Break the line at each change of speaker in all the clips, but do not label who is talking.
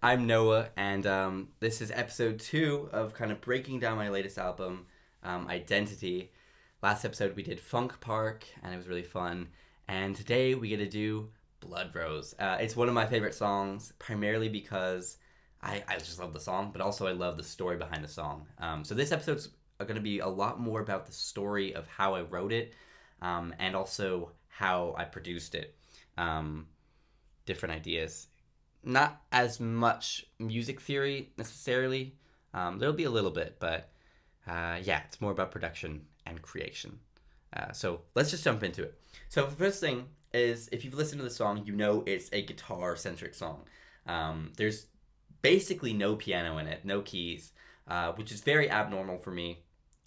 I'm Noah, and this is episode 2 of kind of breaking down my latest album, Identity. Last episode we did Funk Park, and it was really fun. And today we get to do Blood Rose. It's one of my favorite songs, primarily because I just love the song, but also I love the story behind the song. So this episode's going to be a lot more about the story of how I wrote it, and also how I produced it. Different ideas, not as much music theory necessarily. There'll be a little bit, but yeah, it's more about production and creation. So let's just jump into it. So the first thing is, if you've listened to the song, you know it's a guitar-centric song. There's basically no piano in it, no keys, which is very abnormal for me.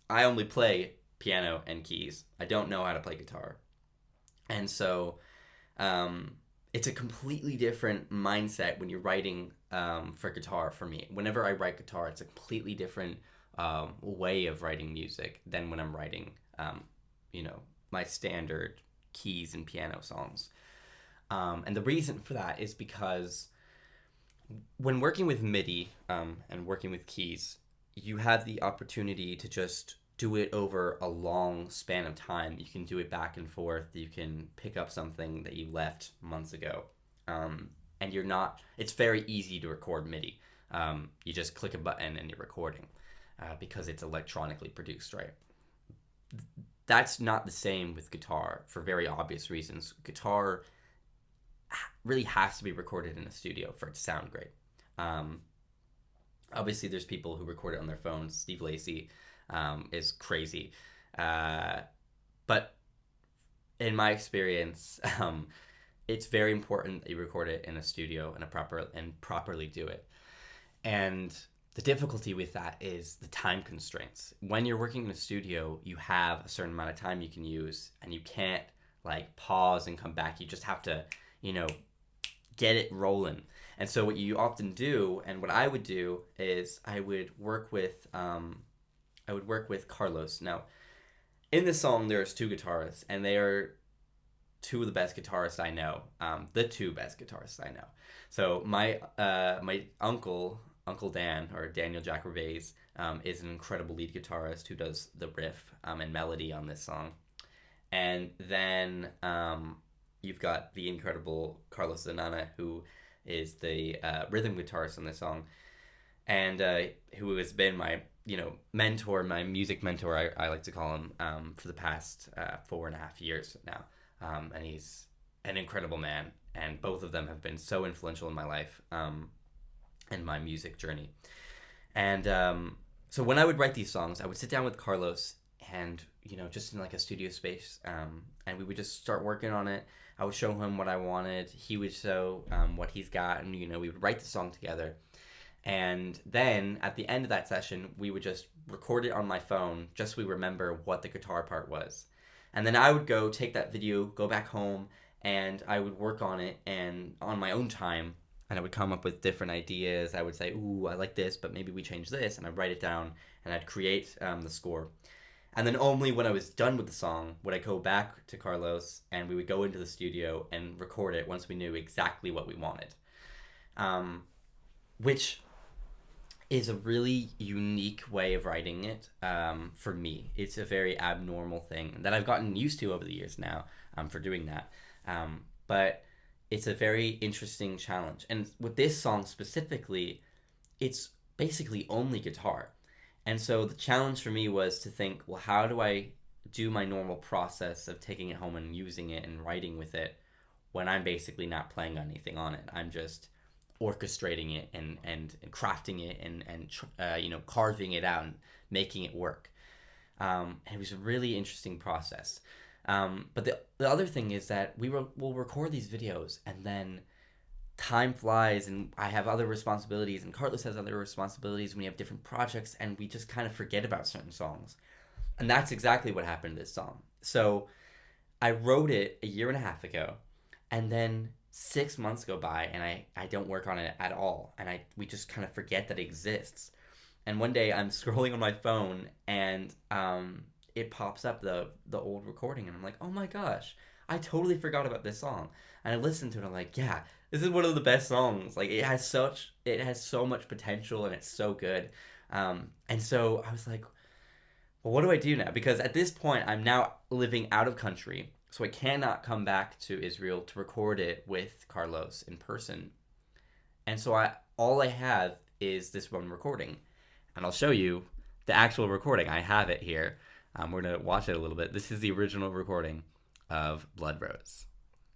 I only play piano and keys. I don't know how to play guitar. And so it's a completely different mindset when you're writing for guitar for me. Whenever I write guitar, it's a completely different way of writing music than when I'm writing, my standard keys and piano songs. And the reason for that is because when working with MIDI and working with keys, you have the opportunity to just do it over a long span of time. You can do it back and forth. You can pick up something that you left months ago. And you're not, it's very easy to record MIDI. You just click a button and you're recording because it's electronically produced, right? That's not the same with guitar for very obvious reasons. Guitar really has to be recorded in a studio for it to sound great. Obviously, there's people who record it on their phones. Steve Lacy is crazy. But in my experience, it's very important that you record it in a studio and properly do it. And the difficulty with that is the time constraints. When you're working in a studio, you have a certain amount of time you can use, and you can't like pause and come back. You just have to, get it rolling. And so what you often do, and what I would do, is I would work with Carlos. Now, in this song, there's two guitarists, and they are two of the best guitarists I know. The two best guitarists I know. So my Uncle Dan, or Daniel Jack Gervais, is an incredible lead guitarist who does the riff and melody on this song. And then you've got the incredible Carlos Zanana, who is the rhythm guitarist on this song, and who has been my mentor, my music mentor, I like to call him, for the past 4.5 years now. And he's an incredible man, and both of them have been so influential in my life and my music journey. And so when I would write these songs, I would sit down with Carlos and, just in like a studio space, and we would just start working on it. I would show him what I wanted. He would show what he's got, and, we would write the song together. And then at the end of that session, we would just record it on my phone, just so we remember what the guitar part was. And then I would go take that video, go back home, and I would work on it and on my own time. And I would come up with different ideas. I would say, ooh, I like this, but maybe we change this. And I'd write it down, and I'd create the score. And then only when I was done with the song would I go back to Carlos, and we would go into the studio and record it once we knew exactly what we wanted. Which is a really unique way of writing it for me. It's a very abnormal thing that I've gotten used to over the years now for doing that. But it's a very interesting challenge. And with this song specifically, it's basically only guitar. And so the challenge for me was to think, well, how do I do my normal process of taking it home and using it and writing with it when I'm basically not playing anything on it? I'm just orchestrating it and crafting it and carving it out and making it work. And it was a really interesting process. But the other thing is that we'll record these videos, and then time flies, and I have other responsibilities, and Carlos has other responsibilities, and we have different projects, and we just kind of forget about certain songs. And that's exactly what happened to this song. So I wrote it a year and a half ago, and then 6 months go by, and I don't work on it at all, and we just kind of forget that it exists. And one day I'm scrolling on my phone, and it pops up the old recording, and I'm like, oh my gosh, I totally forgot about this song. And I listened to it, and I'm like, yeah, this is one of the best songs. Like, it has so much potential, and it's so good. And so I was like, well, what do I do now? Because at this point, I'm now living out of country, so I cannot come back to Israel to record it with Carlos in person. And so all I have is this one recording, and I'll show you the actual recording. I have it here. We're gonna watch it a little bit. This is the original recording of Blood Rose,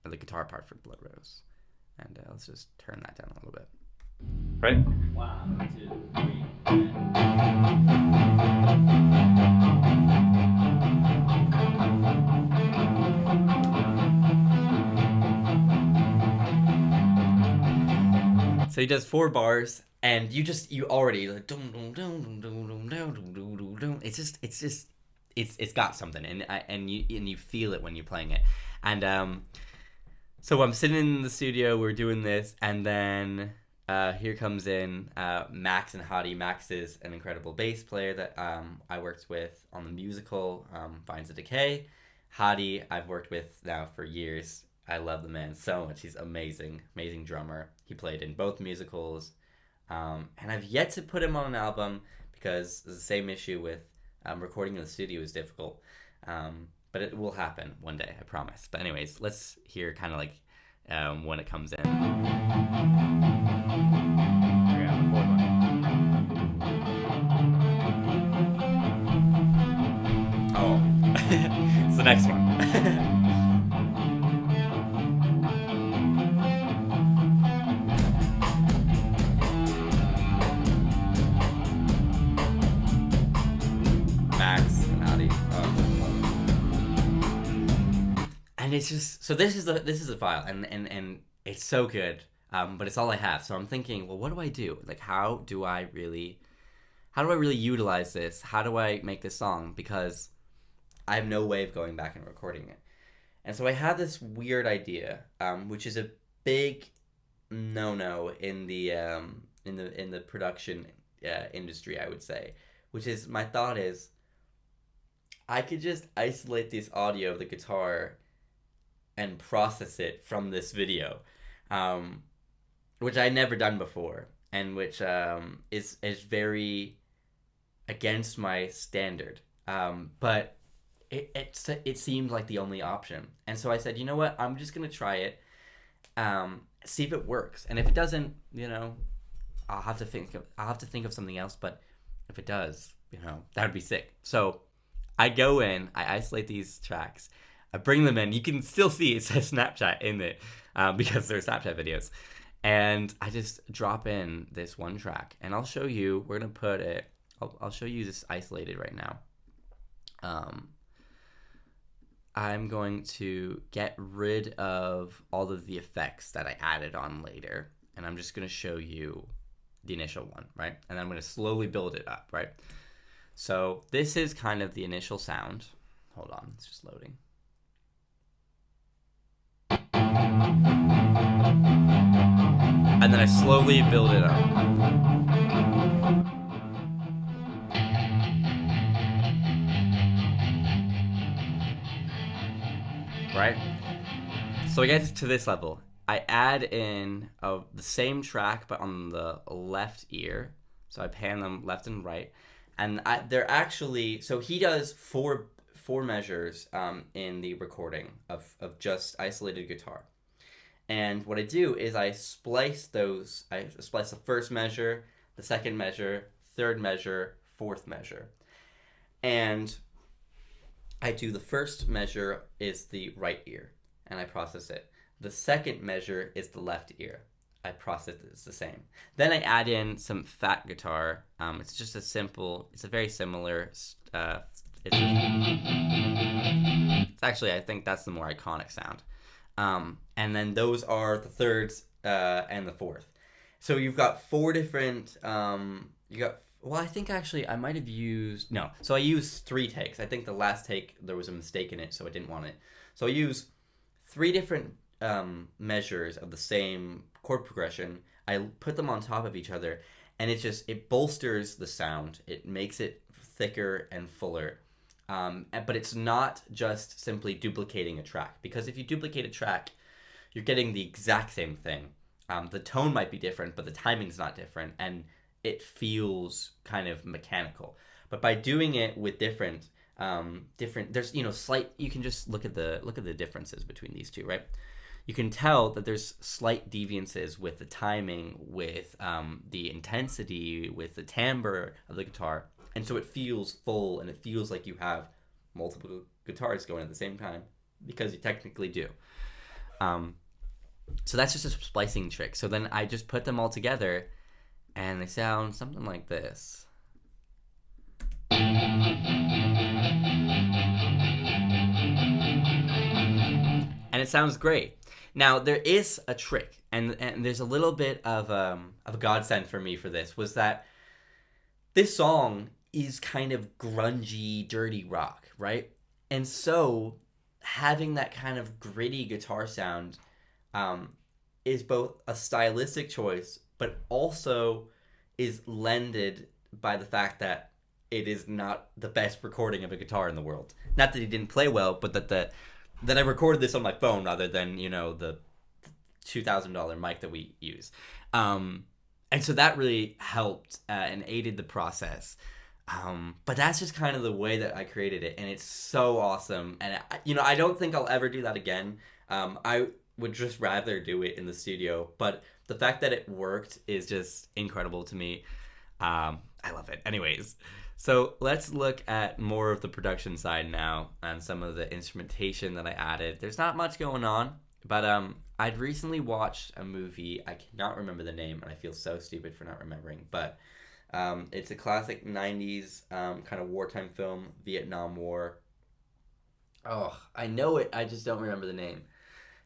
or the guitar part for Blood Rose. And let's just turn that down a little bit. Ready? 1, 2, 3. So he does 4 bars, and you already like it's got something, and you feel it when you're playing it, and so I'm sitting in the studio, we're doing this, and then here comes in Max and Hadi. Max is an incredible bass player that I worked with on the musical Vines of Decay. Hadi I've worked with now for years. I love the man so much. He's amazing drummer. He played in both musicals, and I've yet to put him on an album because the same issue with recording in the studio is difficult. But it will happen one day, I promise. But anyways, let's hear kind of like when it comes in. Oh, it's the next one. And it's just, so this is the file, and it's so good, but it's all I have. So I'm thinking, well, what do I do? Like, how do I really utilize this? How do I make this song? Because I have no way of going back and recording it. And so I had this weird idea, which is a big no-no in the production industry, I would say. Which is, my thought is, I could just isolate this audio of the guitar and process it from this video, which I'd never done before, and which is very against my standard. But it seemed like the only option, and so I said, you know what, I'm just gonna try it, see if it works, and if it doesn't, I'll have to think of something else. But if it does, that would be sick. So I go in, I isolate these tracks, I bring them in. You can still see it says Snapchat in it because they're Snapchat videos. And I just drop in this one track. And I'll show you, we're going to put it, I'll show you this isolated right now. I'm going to get rid of all of the effects that I added on later. And I'm just going to show you the initial one, right? And I'm going to slowly build it up, right? So this is kind of the initial sound. Hold on, it's just loading. And then I slowly build it up. Right? So I get to this level. I add in the same track, but on the left ear. So I pan them left and right. And they're actually, so he does four measures in the recording of just isolated guitar. And what I do is I splice the first measure, the second measure, third measure, fourth measure. And I do the first measure is the right ear, and I process it. The second measure is the left ear. I process it, it's the same. Then I add in some fat guitar. It's just it's a very similar, it's actually, I think that's the more iconic sound. And then those are the thirds and the fourth. So you've got 4 different, I think actually I might have used, no. So I used 3 takes. I think the last take, there was a mistake in it, so I didn't want it. So I use 3 different measures of the same chord progression. I put them on top of each other, and it bolsters the sound. It makes it thicker and fuller. But it's not just simply duplicating a track, because if you duplicate a track, you're getting the exact same thing. The tone might be different, but the timing's not different, and it feels kind of mechanical. But by doing it with different, there's slight. You can just look at the differences between these two, right? You can tell that there's slight deviances with the timing, with the intensity, with the timbre of the guitar, and so it feels full, and it feels like you have multiple guitars going at the same time, because you technically do. So that's just a splicing trick. So then I just put them all together, and they sound something like this. And it sounds great. Now, there is a trick, and there's a little bit of a godsend for me for this, was that this song is kind of grungy, dirty rock, right? And so having that kind of gritty guitar sound is both a stylistic choice, but also is lended by the fact that it is not the best recording of a guitar in the world. Not that he didn't play well, but that I recorded this on my phone rather than, the $2,000 mic that we use. And so that really helped and aided the process. But that's just kind of the way that I created it, and it's so awesome. And I don't think I'll ever do that again. I would just rather do it in the studio, but the fact that it worked is just incredible to me. I love it. Anyways, so let's look at more of the production side now and some of the instrumentation that I added. There's not much going on, but I'd recently watched a movie. I cannot remember the name, and I feel so stupid for not remembering, but it's a classic 90s kind of wartime film, Vietnam War. Oh, I know it. I just don't remember the name.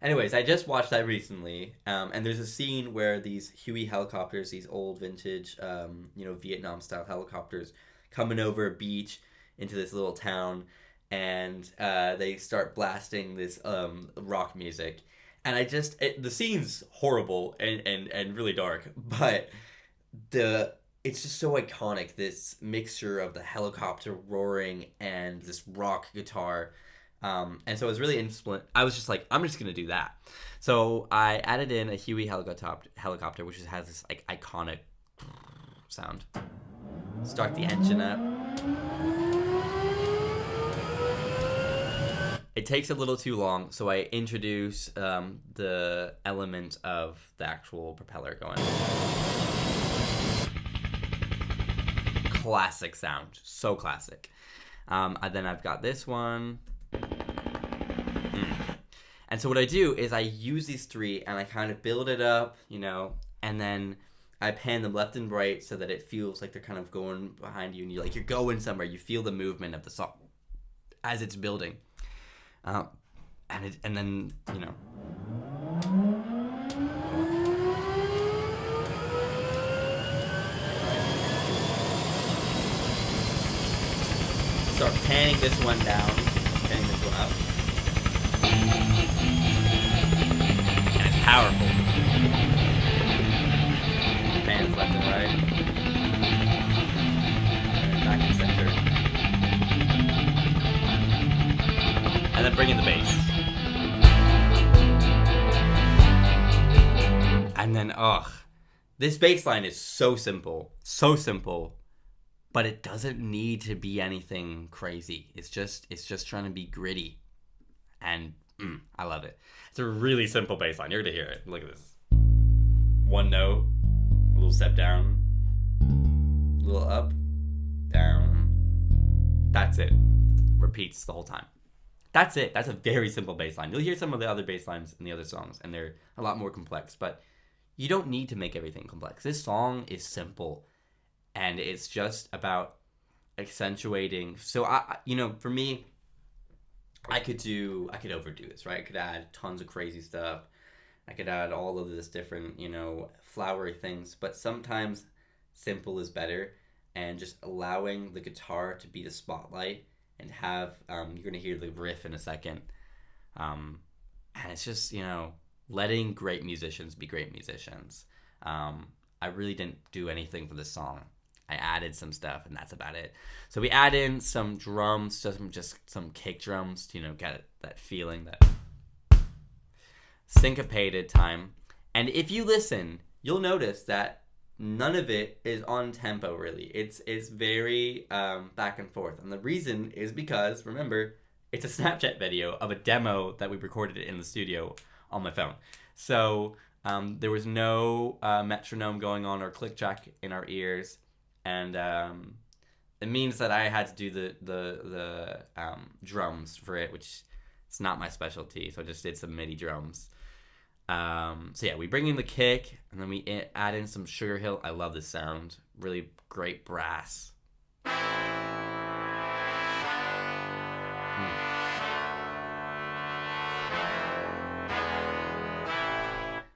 Anyways, I just watched that recently, and there's a scene where these Huey helicopters, these old vintage, Vietnam-style helicopters, coming over a beach into this little town, and they start blasting this rock music. And the scene's horrible and really dark, but it's just so iconic, this mixture of the helicopter roaring and this rock guitar. And so it was really I was just like, I'm just going to do that. So I added in a Huey helicopter, which has this like iconic sound. Start the engine up. It takes a little too long, so I introduce the element of the actual propeller going. Classic sound. So classic. And then I've got this one. And so what I do is I use these three and I kind of build it up, and then I pan them left and right so that it feels like they're kind of going behind you, and you're going somewhere. You feel the movement of the song as it's building, and then start panning this one down, panning this one up. And it's powerful. Pans left and right. And back and center. And then bring in the bass. And then, this bass line is so simple. So simple. But it doesn't need to be anything crazy. It's just trying to be gritty. And I love it. It's a really simple bass line. You're going to hear it. Look at this. One note, a little step down, a little up, down. That's it. Repeats the whole time. That's it. That's a very simple bass line. You'll hear some of the other bass lines in the other songs, and they're a lot more complex. But you don't need to make everything complex. This song is simple. And it's just about accentuating. So for me, I could overdo this, right? I could add tons of crazy stuff. I could add all of this different, flowery things. But sometimes simple is better. And just allowing the guitar to be the spotlight and have, you're going to hear the riff in a second. And it's just, letting great musicians be great musicians. I really didn't do anything for this song. I added some stuff, and that's about it. So we add in some drums, just some kick drums to, get that feeling, that syncopated time. And if you listen, you'll notice that none of it is on tempo, really. It's very back and forth. And the reason is because, remember, it's a Snapchat video of a demo that we recorded in the studio on my phone. So there was no metronome going on or click track in our ears. And it means that I had to do the drums for it, which is not my specialty. So I just did some MIDI drums. So yeah, we bring in the kick, and then we add in some Sugar Hill. I love this sound. Really great brass.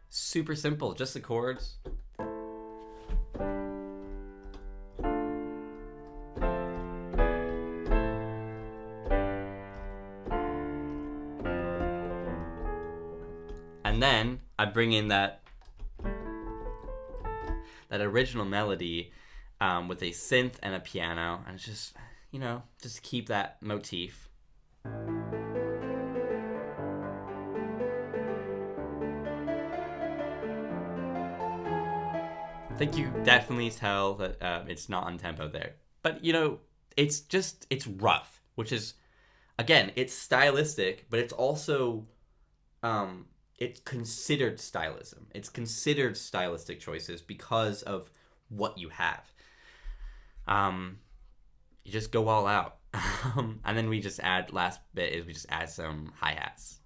Super simple, just the chords. And then I bring in that original melody with a synth and a piano, and it's just, just keep that motif. I think you definitely tell that it's not on tempo there. But, it's rough, which is, again, it's stylistic, but it's also... it's considered stylism. It's considered stylistic choices because of what you have. You just go all out. And then we just add, last bit is we just add some hi-hats.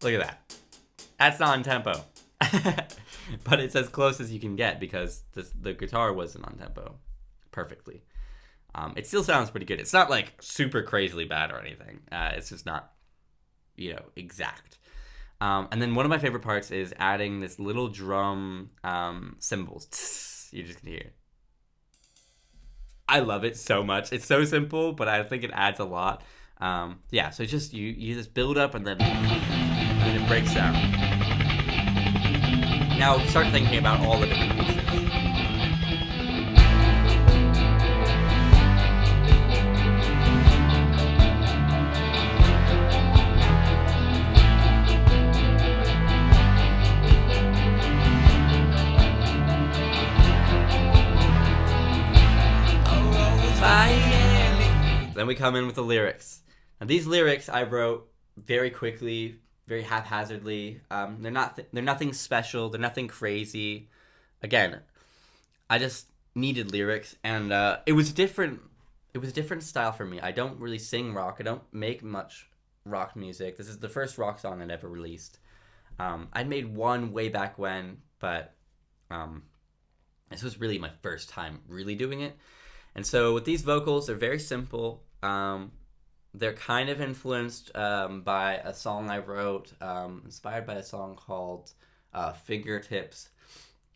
Look at that. That's not on tempo. But it's as close as you can get because the guitar wasn't on tempo perfectly. It still sounds pretty good. It's not like super crazily bad or anything. It's just not, exact. And then one of my favorite parts is adding this little drum cymbals. You're just gonna hear it. I love it so much. It's so simple, but I think it adds a lot. So just you just build up and then it breaks down. Now start thinking about all the different pieces. Then we come in with the lyrics. Now these lyrics I wrote very quickly, very haphazardly. They're nothing special. They're nothing crazy. Again, I just needed lyrics, and it was different. It was a different style for me. I don't really sing rock. I don't make much rock music. This is the first rock song I'd ever released. I'd made one way back when, but this was really my first time really doing it. And so with these vocals, they're very simple. They're kind of influenced by a song I wrote, inspired by a song called Fingertips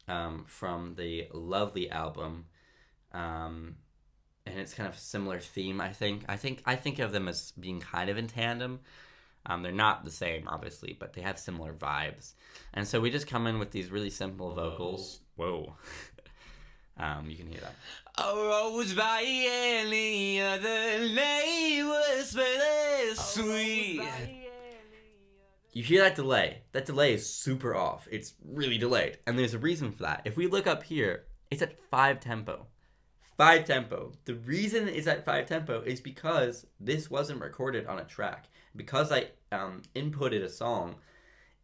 from the Lovely album. And it's kind of a similar theme, I think. I think of them as being kind of in tandem. They're not the same, obviously, but they have similar vibes. And so we just come in with these really simple vocals. Whoa. You can hear that. A rose by any other name was very sweet. You hear that delay. That delay is super off. It's really delayed. And there's a reason for that. If we look up here, it's at 5 tempo. 5 tempo. The reason it's at 5 tempo is because this wasn't recorded on a track. Because I inputted a song,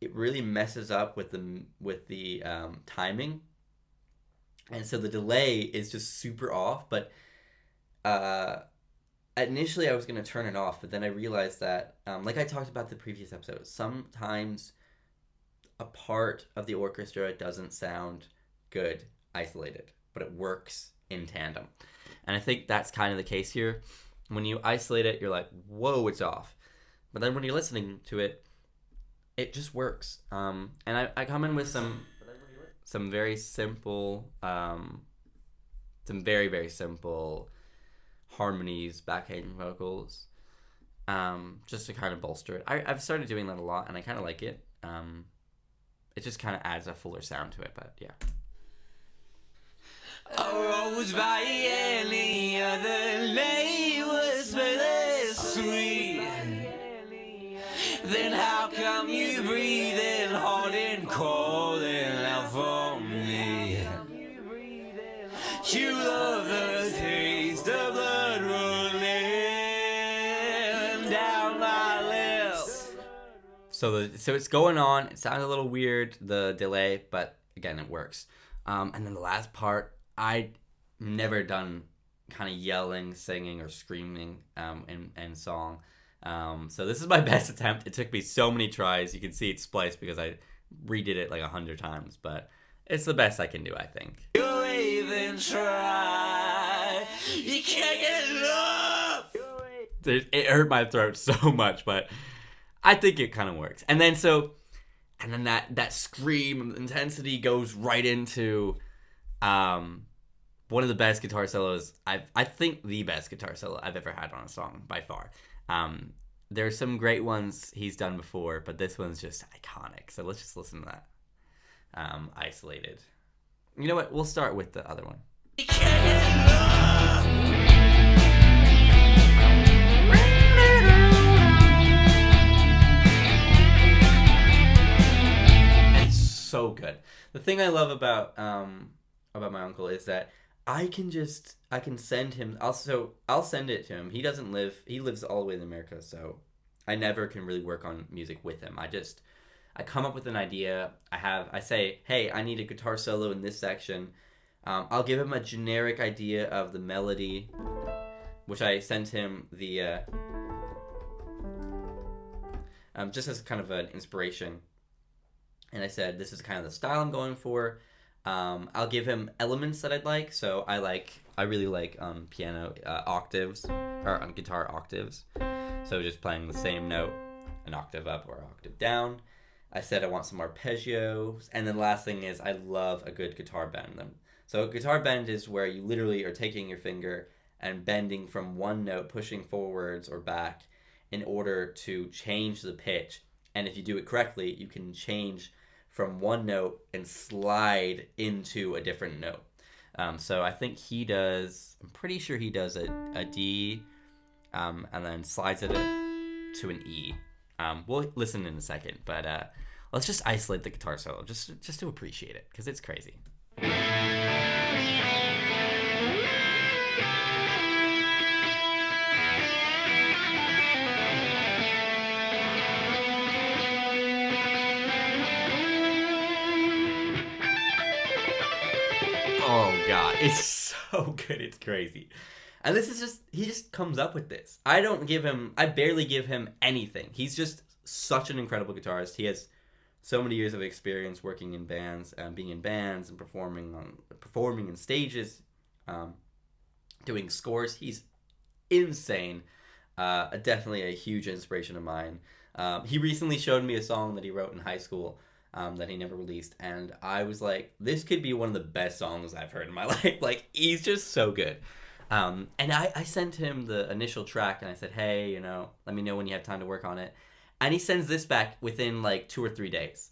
it really messes up with the timing. And so the delay is just super off, but initially I was going to turn it off, but then I realized that, like I talked about the previous episode, sometimes a part of the orchestra doesn't sound good isolated, but it works in tandem. And I think that's kind of the case here. When you isolate it, you're like, whoa, it's off. But then when you're listening to it, it just works. And I come in with some very simple, some very, very simple harmonies, backing vocals, just to kind of bolster it. I've started doing that a lot, and I kind of like it. It just kind of adds a fuller sound to it, but yeah. A rose by any other name would smell as sweet. Then how come you breathing hard and calling out for me? You love the taste of blood rolling down my lips. So it's going on. It sounds a little weird, the delay, but again, it works. And then the last part, I'd never done kind of yelling, singing, or screaming in song. So this is my best attempt. It took me so many tries. You can see it's spliced because I redid it like 100 times, but it's the best I can do, I think. You even try. You can't get enough. It hurt my throat so much, but I think it kind of works. And then that scream intensity goes right into one of the best guitar solos I think the best guitar solo I've ever had on a song by far. There's some great ones he's done before, but this one's just iconic. So let's just listen to that. Isolated. You know what? We'll start with the other one. It's so good. The thing I love about my uncle is that I can send him. Also, I'll send it to him. He lives all the way in America, so I never can really work on music with him. I come up with an idea. I say, hey, I need a guitar solo in this section. I'll give him a generic idea of the melody, which I sent him the just as kind of an inspiration. And I said, this is kind of the style I'm going for. I'll give him elements that I'd like. So I really like piano octaves, or on guitar octaves. So just playing the same note an octave up or an octave down. I said I want some arpeggios. And then the last thing is I love a good guitar bend. So a guitar bend is where you literally are taking your finger and bending from one note, pushing forwards or back in order to change the pitch. And if you do it correctly, you can change from one note and slide into a different note. So I think I'm pretty sure he does a D and then slides it to an E. We'll listen in a second, but let's just isolate the guitar solo just to appreciate it, because it's crazy. Oh god, it's so good, it's crazy. And this is he just comes up with this. I barely give him anything. He's just such an incredible guitarist. He has so many years of experience working in bands, being in bands and performing in stages, doing scores. He's insane. Definitely a huge inspiration of mine. He recently showed me a song that he wrote in high school that he never released, and I was like, this could be one of the best songs I've heard in my life. Like, he's just so good. And I sent him the initial track, and I said, hey, let me know when you have time to work on it. And he sends this back within like 2 or 3 days.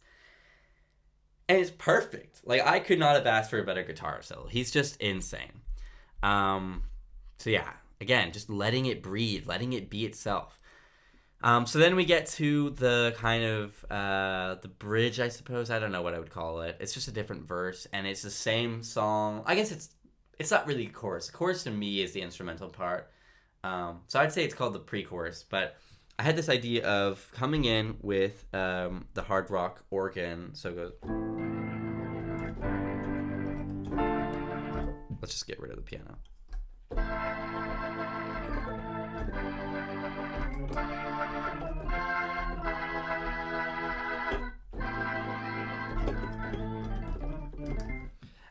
And it's perfect. Like, I could not have asked for a better guitar solo. He's just insane. So yeah, again, just letting it breathe, letting it be itself. So then we get to the kind of the bridge, I suppose. I don't know what I would call it. It's just a different verse, and it's the same song. I guess it's not really a chorus. The chorus to me is the instrumental part. So I'd say it's called the pre-chorus, but I had this idea of coming in with the hard rock organ. So it goes. Let's just get rid of the piano.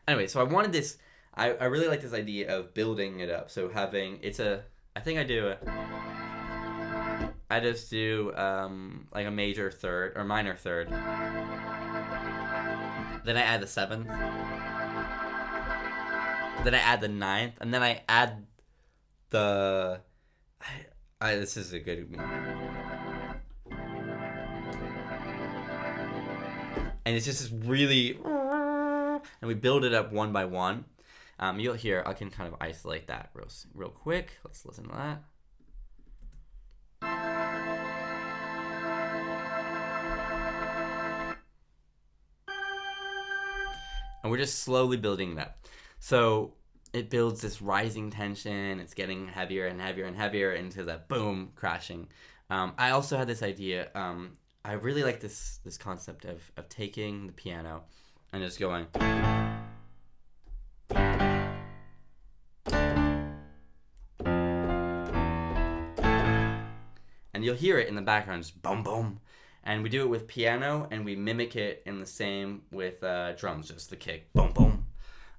Anyway, so I wanted this. I really like this idea of building it up. So I just do like a major third or minor third. Then I add the 7th. Then I add the 9th, and then I add the. This is a good. And it's just this really. And we build it up one by one. You'll hear, I can kind of isolate that real quick. Let's listen to that. And we're just slowly building it up. So it builds this rising tension. It's getting heavier and heavier and heavier into that boom, crashing. I also had this idea. I really like this concept of taking the piano and just going. And you'll hear it in the background, just boom, boom. And we do it with piano, and we mimic it in the same with drums, just the kick, boom, boom.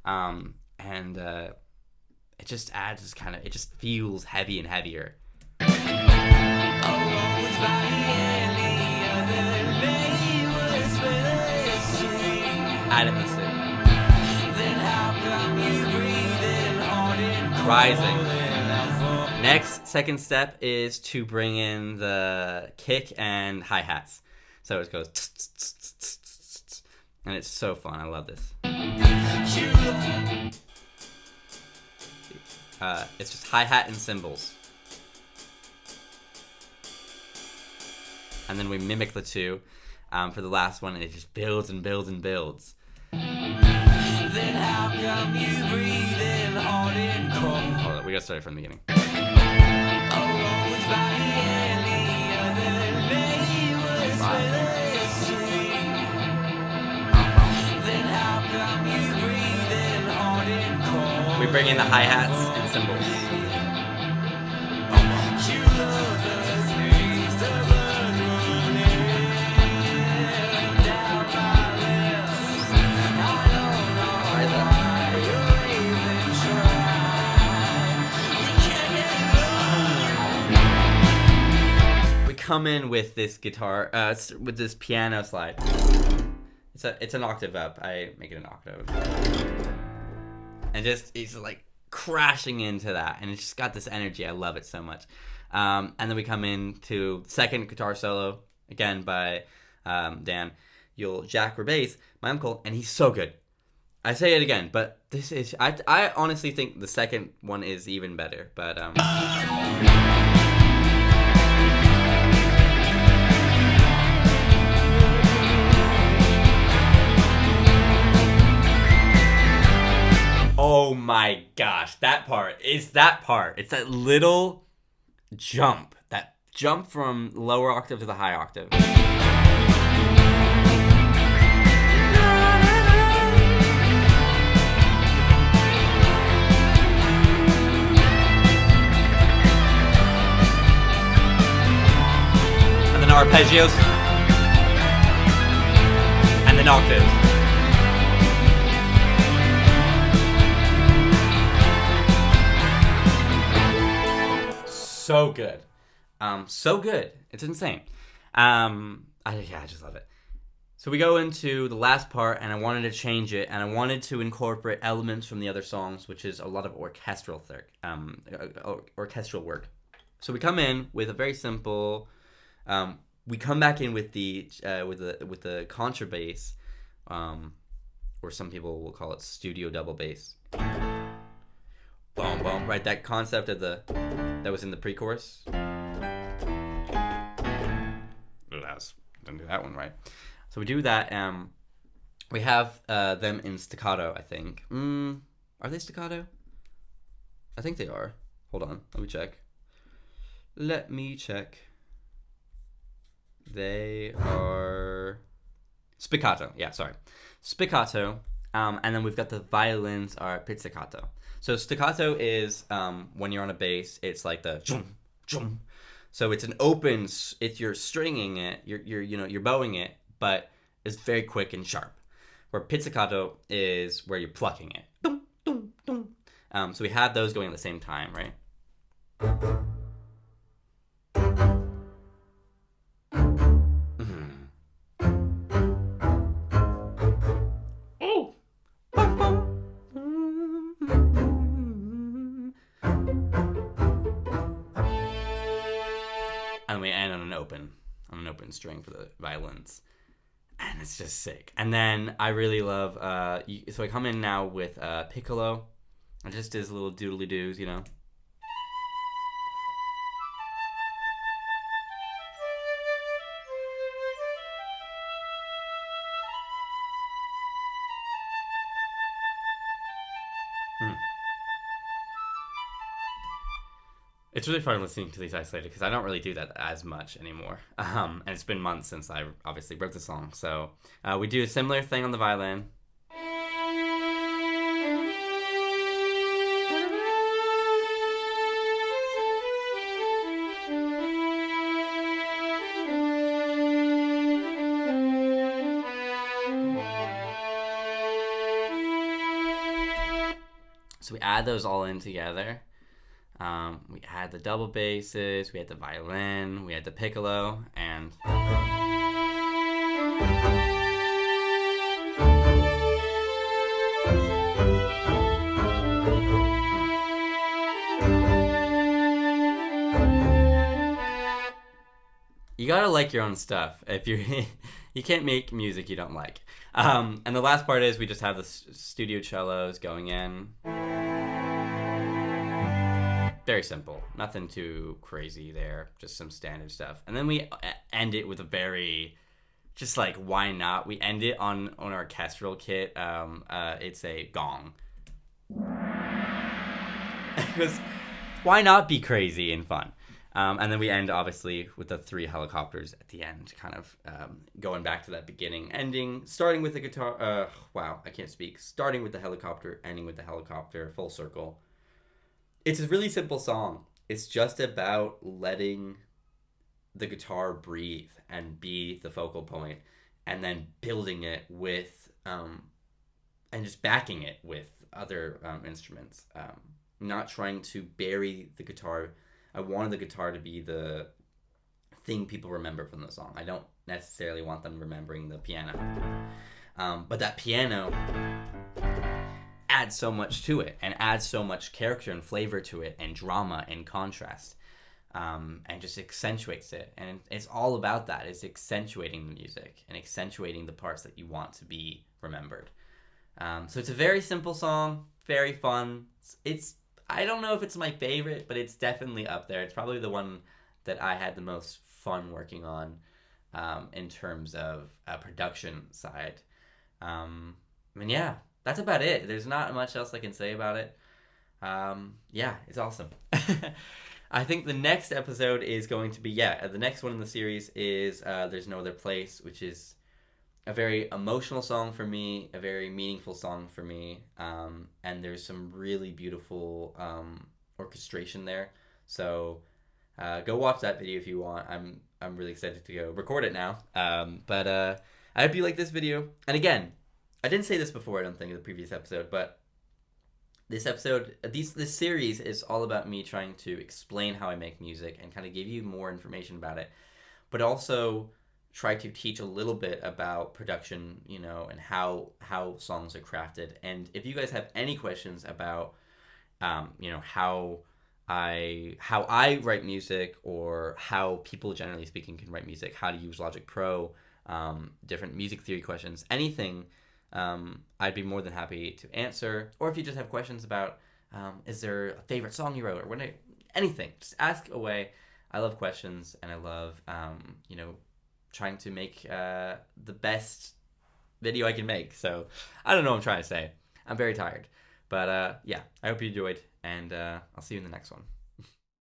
And it just adds this kind of, it just feels heavy and heavier. Add it listen. Rising. Next, second step is to bring in the kick and hi-hats. So it goes, and it's so fun. I love this. It's just hi-hat and cymbals. And then we mimic the two for the last one, and it just builds and builds and builds. Then how come you breathing hard and cold? Hold on, we gotta start it from the beginning. We bring in the hi-hats and cymbals. We come in with this guitar, with this piano slide. It's an octave up. I make it an octave. And it's like crashing into that, and it's just got this energy. I love it so much. And then we come into second guitar solo again by Dan Jack Rebays, my uncle, and he's so good. I say it again, but this is I honestly think the second one is even better. But oh my gosh, that part. It's that little jump. That jump from lower octave to the high octave. And then arpeggios. And then octaves. So good. So good. It's insane. I just love it. So we go into the last part, and I wanted to change it, and I wanted to incorporate elements from the other songs, which is a lot of orchestral work. So we come in with a very simple. We come back in with the contrabass, or some people will call it studio double bass. Boom, boom, right? That concept of that was in the pre-chorus. Didn't do that one right. So we do that. We have them in staccato, I think. Are they staccato? I think they are. Hold on, let me check. They are spiccato. Yeah, sorry, spiccato. And then we've got the violins are pizzicato. So staccato is when you're on a bass, it's like the jum, jum. So it's an open. If you're stringing it, you're bowing it, but it's very quick and sharp. Where pizzicato is where you're plucking it. Dum, dum, dum. So we have those going at the same time, right? And we end on an open string for the violins, and it's just sick. And then I really love so I come in now with piccolo, It just is little doodly doos, you know. Hmm. It's really fun listening to these isolated because I don't really do that as much anymore. And it's been months since I obviously wrote the song. So we do a similar thing on the violin. So we add those all in together. We had the double basses, we had the violin, we had the piccolo, and you gotta like your own stuff. If you you can't make music you don't like. And the last part is we just have the studio cellos going in. Very simple, nothing too crazy there, just some standard stuff. And then we end it with a very, just like, why not? We end it on our orchestral kit. It's a gong. Because why not be crazy and fun? And then we end, obviously, with the 3 helicopters at the end, kind of going back to that beginning, ending, starting with the guitar. Wow, I can't speak. Starting with the helicopter, ending with the helicopter, full circle. It's a really simple song. It's just about letting the guitar breathe and be the focal point, and then building it with, and just backing it with other instruments. Not trying to bury the guitar. I wanted the guitar to be the thing people remember from the song. I don't necessarily want them remembering the piano. But that piano adds so much to it and adds so much character and flavor to it and drama and contrast, and just accentuates it. And it's all about that. It's accentuating the music and accentuating the parts that you want to be remembered. So it's a very simple song, very fun. It's I don't know if it's my favorite, but it's definitely up there. It's probably the one that I had the most fun working on, in terms of a production side. And yeah, that's about it. There's not much else I can say about it. Yeah, it's awesome. I think the next episode is going to be, the next one in the series is There's No Other Place, which is a very emotional song for me, a very meaningful song for me, and there's some really beautiful orchestration there. So go watch that video if you want. I'm really excited to go record it now. But I hope you like this video. And again, I didn't say this before, I don't think, in the previous episode, but this series is all about me trying to explain how I make music and kind of give you more information about it, but also try to teach a little bit about production, and how songs are crafted. And if you guys have any questions about, how I write music, or how people generally speaking can write music, how to use Logic Pro, different music theory questions, anything, I'd be more than happy to answer. Or if you just have questions about, is there a favorite song you wrote, or anything, just ask away. I love questions, and I love, trying to make the best video I can make. So I don't know what I'm trying to say. I'm very tired. But yeah, I hope you enjoyed, and I'll see you in the next one.